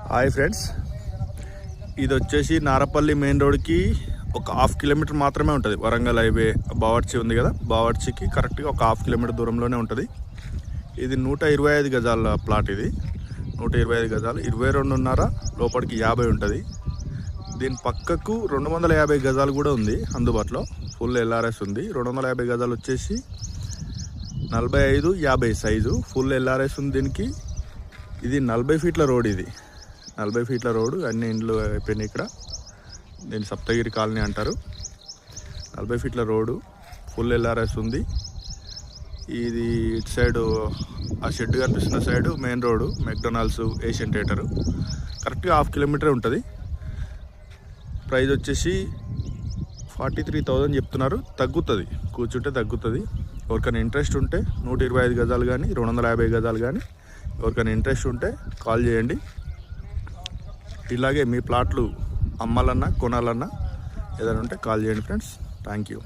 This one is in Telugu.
హాయ్ ఫ్రెండ్స్, ఇది వచ్చేసి నారపల్లి మెయిన్ రోడ్కి ఒక 1/2 కిలోమీటర్ మాత్రమే ఉంటుంది. వరంగల్ హైవే బావర్చి ఉంది కదా, బావర్చికి కరెక్ట్గా ఒక 1/2 కిలోమీటర్ దూరంలోనే ఉంటుంది. ఇది 125 గజాల ప్లాట్. ఇది 125 గజాలు, 22.5 లోపలికి 50 ఉంటుంది. దీని పక్కకు 250 గజాలు కూడా ఉంది అందుబాటులో. ఫుల్ ఎల్ఆర్ఎస్ ఉంది. 250 గజాలు వచ్చేసి 45-50 సైజు ఫుల్ ఎల్ఆర్ఎస్ ఉంది దీనికి. ఇది 40 ఫీట్ల రోడ్. ఇది 40 ఫీట్ల రోడ్డు. అన్ని ఇండ్లు అయిపోయినాయి ఇక్కడ. దీన్ని సప్తగిరి కాలనీ అంటారు. 40 ఫీట్ల రోడ్డు, ఫుల్ ఎల్ఆర్ఎస్ ఉంది. ఇది ఇటు సైడు ఆ షెడ్ కనిపిస్తున్న side main road, McDonald's, Asian theatre. కరెక్ట్గా 1/2 కిలోమీటర్ ఉంటుంది. ప్రైస్ వచ్చేసి 43,000 చెప్తున్నారు. తగ్గుతుంది, కూర్చుంటే తగ్గుతుంది. ఎవరికైనా ఇంట్రెస్ట్ ఉంటే 125 గజాలు కానీ 250 గజాలు కానీ ఎవరికైనా ఇంట్రెస్ట్ ఉంటే కాల్ చేయండి. ఇలాగే మీ ప్లాట్లు అమ్మాలన్నా కొనాలన్నా ఏదైనా ఉంటే కాల్ చేయండి ఫ్రెండ్స్. Thank you.